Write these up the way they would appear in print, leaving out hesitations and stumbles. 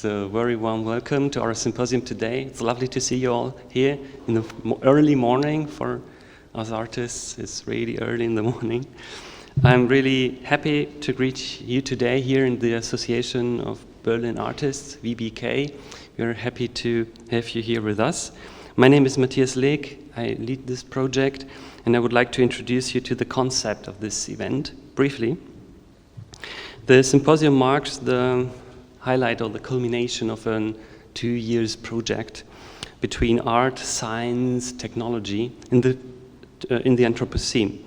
So very warm welcome to our symposium today. It's lovely to see you all here in the early morning. For us artists, it's really early in the morning. I'm really happy to greet you today here in the Association of Berlin Artists, VBK. We're happy to have you here with us. My name is Matthias Leeck. I lead this project, and I would like to introduce you to the concept of this event briefly. The symposium marks the highlight or the culmination of a 2 years project between art, science, technology in the Anthropocene.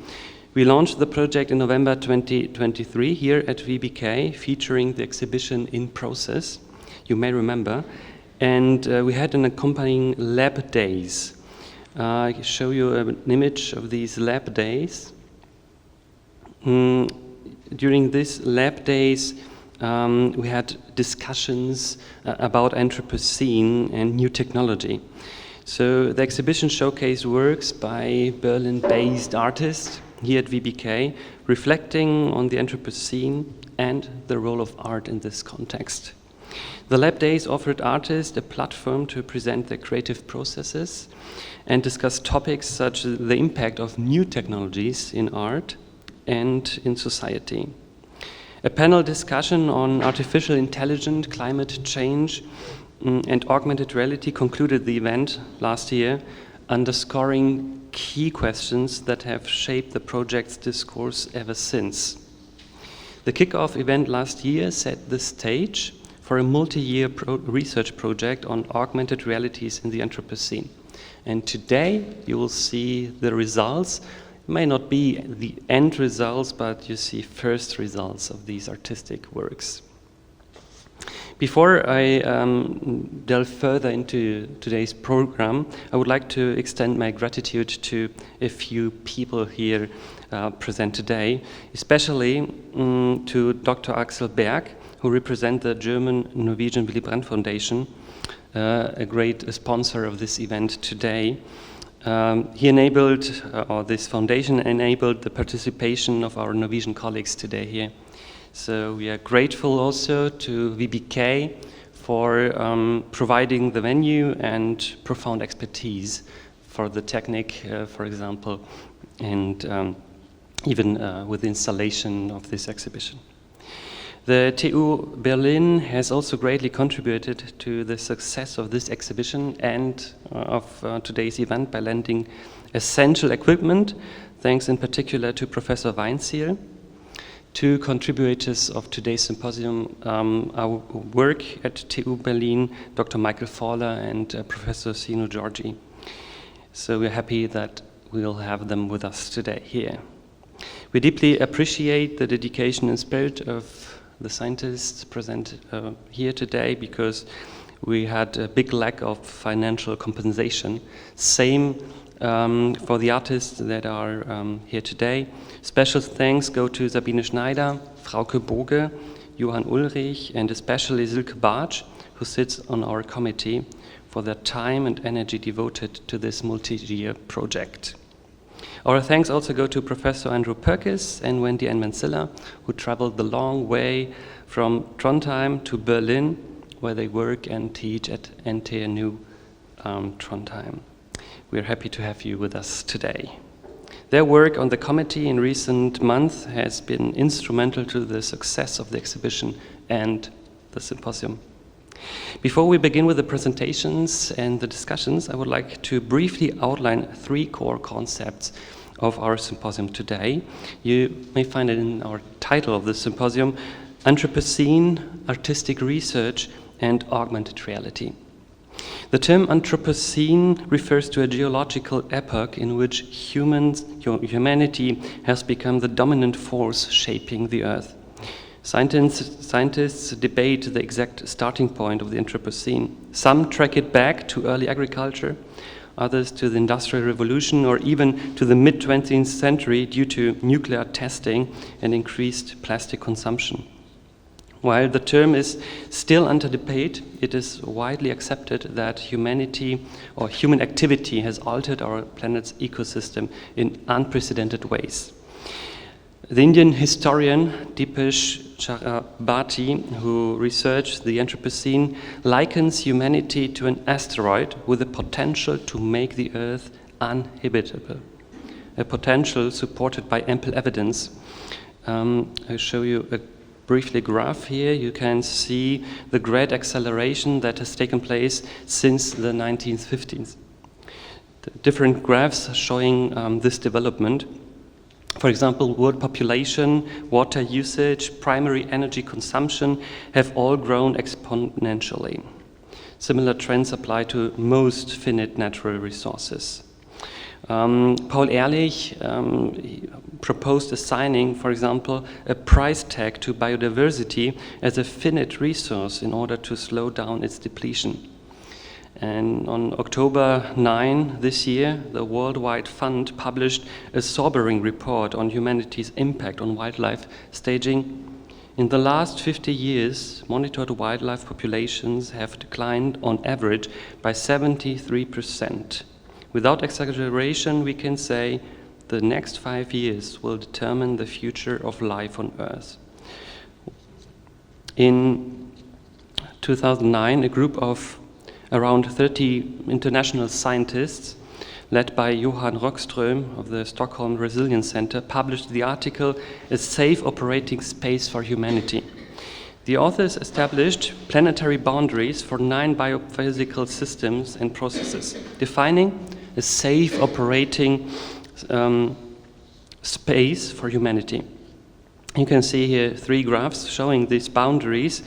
We launched the project in November 2023 here at VBK, featuring the exhibition In Process, you may remember, and we had an accompanying lab days. I show you an image of these lab days. During these lab days, we had discussions about Anthropocene and new technology. So the exhibition showcased works by Berlin-based artists here at VBK, reflecting on the Anthropocene and the role of art in this context. The lab days offered artists a platform to present their creative processes and discuss topics such as the impact of new technologies in art and in society. A panel discussion on artificial intelligence, climate change, and augmented reality concluded the event last year, underscoring key questions that have shaped the project's discourse ever since. The kickoff event last year set the stage for a multi-year research project on augmented realities in the Anthropocene. And today you will see the results. It may not be the end results, but you see first results of these artistic works. Before I delve further into today's program, I would like to extend my gratitude to a few people here present today, especially to Dr. Axel Berg, who represents the German Norwegian Willy-Brandt Foundation, a great sponsor of this event today. He enabled, or this foundation enabled, the participation of our Norwegian colleagues today here. So we are grateful also to VBK for providing the venue and profound expertise for the technique, for example, and even with the installation of this exhibition. The TU Berlin has also greatly contributed to the success of this exhibition and of today's event by lending essential equipment, thanks in particular to Professor Weinziel. Two contributors of today's symposium, our work at TU Berlin, Dr. Michael Fowler and Professor Sino Georgi. So we're happy that we'll have them with us today here. We deeply appreciate the dedication and spirit of the scientists present here today, because we had a big lack of financial compensation. Same for the artists that are here today. Special thanks go to Sabine Schneider, Frauke Boge, Johann Ulrich, and especially Silke Bartsch, who sits on our committee, for their time and energy devoted to this multi-year project. Our thanks also go to Professor Andrew Perkis and Wendy Ann Mansilla, who traveled the long way from Trondheim to Berlin, where they work and teach at NTNU Trondheim. We are happy to have you with us today. Their work on the committee in recent months has been instrumental to the success of the exhibition and the symposium. Before we begin with the presentations and the discussions, I would like to briefly outline 3 core concepts of our symposium today. You may find it in our title of the symposium: Anthropocene, Artistic Research, and Augmented Reality. The term Anthropocene refers to a geological epoch in which humanity has become the dominant force shaping the Earth. Scientists debate the exact starting point of the Anthropocene. Some track it back to early agriculture, others to the Industrial Revolution, or even to the mid-20th century due to nuclear testing and increased plastic consumption. While the term is still under debate, it is widely accepted that humanity or human activity has altered our planet's ecosystem in unprecedented ways. The Indian historian Dipesh Chakrabarti, who researched the Anthropocene, likens humanity to an asteroid with the potential to make the Earth uninhabitable, a potential supported by ample evidence. I'll show you a briefly graph here. You can see the great acceleration that has taken place since the 1950s. The different graphs showing this development. For example, world population, water usage, primary energy consumption have all grown exponentially. Similar trends apply to most finite natural resources. Paul Ehrlich proposed assigning, for example, a price tag to biodiversity as a finite resource in order to slow down its depletion. And on October 9 this year, the Worldwide Fund published a sobering report on humanity's impact on wildlife, staging, in the last 50 years, monitored wildlife populations have declined on average by 73%. Without exaggeration, we can say the next 5 years will determine the future of life on Earth. In 2009, a group of around 30 international scientists, led by Johan Rockström of the Stockholm Resilience Center, published the article, A Safe Operating Space for Humanity. The authors established planetary boundaries for 9 biophysical systems and processes, defining a safe operating space for humanity. You can see here 3 graphs showing these boundaries.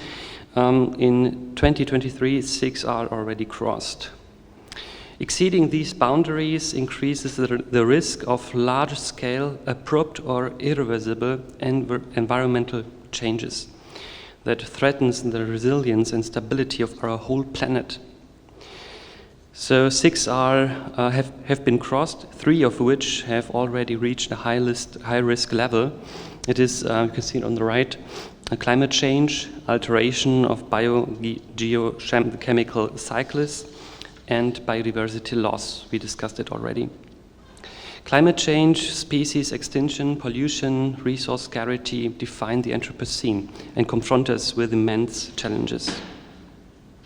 In 2023, 6 are already crossed. Exceeding these boundaries increases the risk of large-scale, abrupt or irreversible environmental changes that threatens the resilience and stability of our whole planet. So 6 have been crossed, 3 of which have already reached a high-risk level. It is, you can see it on the right, climate change, alteration of biogeochemical cycles, and biodiversity loss. We discussed it already. Climate change, species extinction, pollution, resource scarcity define the Anthropocene and confront us with immense challenges.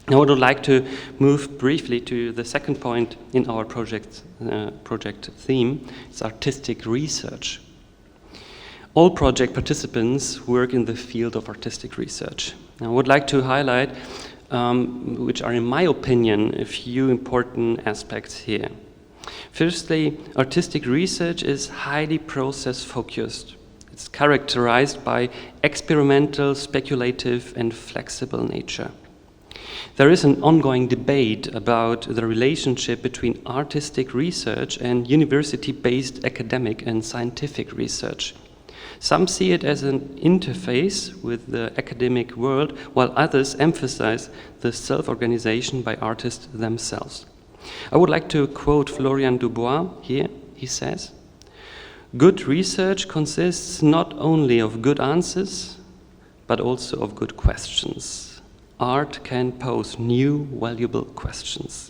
Now I would like to move briefly to the second point in our project theme. It's artistic research. All project participants work in the field of artistic research. I would like to highlight, which are in my opinion, a few important aspects here. Firstly, artistic research is highly process-focused. It's characterized by experimental, speculative, and flexible nature. There is an ongoing debate about the relationship between artistic research and university-based academic and scientific research. Some see it as an interface with the academic world, while others emphasize the self-organization by artists themselves. I would like to quote Florian Dubois here. He says, "Good research consists not only of good answers, but also of good questions. Art can pose new, valuable questions."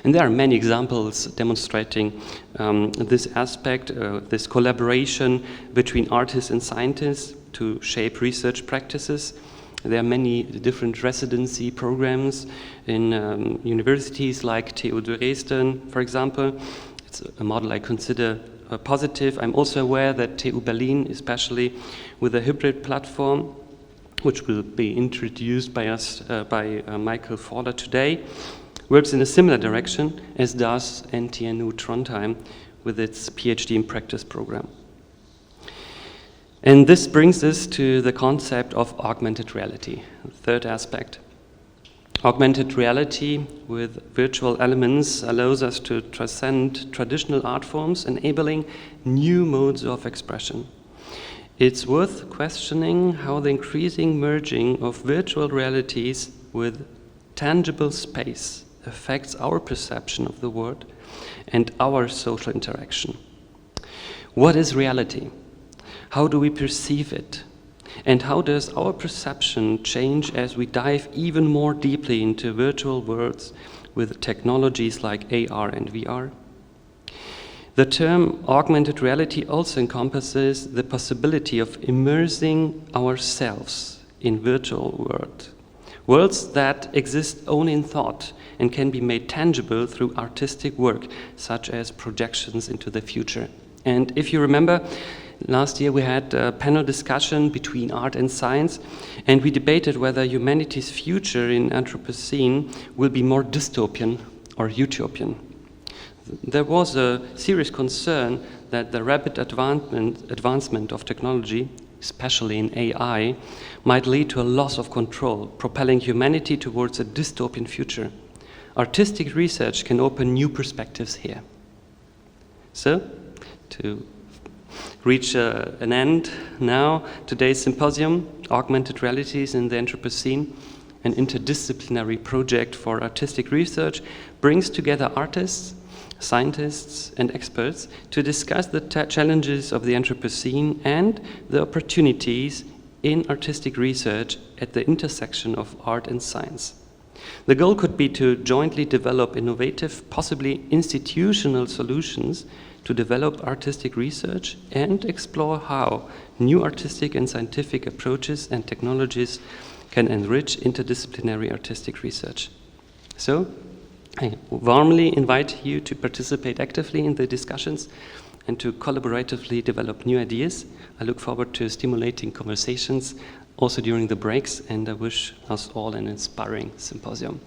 And there are many examples demonstrating this aspect, this collaboration between artists and scientists to shape research practices. There are many different residency programs in universities like TU Dresden, for example. It's a model I consider positive. I'm also aware that TU Berlin, especially with a hybrid platform, which will be introduced by us, by Michael Forder today, works in a similar direction, as does NTNU Trondheim with its PhD in Practice program. And this brings us to the concept of augmented reality, the third aspect. Augmented reality with virtual elements allows us to transcend traditional art forms, enabling new modes of expression. It's worth questioning how the increasing merging of virtual realities with tangible space affects our perception of the world and our social interaction. What is reality? How do we perceive it? And how does our perception change as we dive even more deeply into virtual worlds with technologies like AR and VR? The term augmented reality also encompasses the possibility of immersing ourselves in virtual worlds that exist only in thought and can be made tangible through artistic work, such as projections into the future. And if you remember, last year we had a panel discussion between art and science, and we debated whether humanity's future in Anthropocene will be more dystopian or utopian. There was a serious concern that the rapid advancement of technology, especially in AI, might lead to a loss of control, propelling humanity towards a dystopian future. Artistic research can open new perspectives here. So, to reach an end now, today's symposium, Augmented Realities in the Anthropocene, an interdisciplinary project for artistic research, brings together artists, scientists and experts to discuss the challenges of the Anthropocene and the opportunities in artistic research at the intersection of art and science. The goal could be to jointly develop innovative, possibly institutional solutions to develop artistic research and explore how new artistic and scientific approaches and technologies can enrich interdisciplinary artistic research. So, I warmly invite you to participate actively in the discussions and to collaboratively develop new ideas. I look forward to stimulating conversations also during the breaks, and I wish us all an inspiring symposium.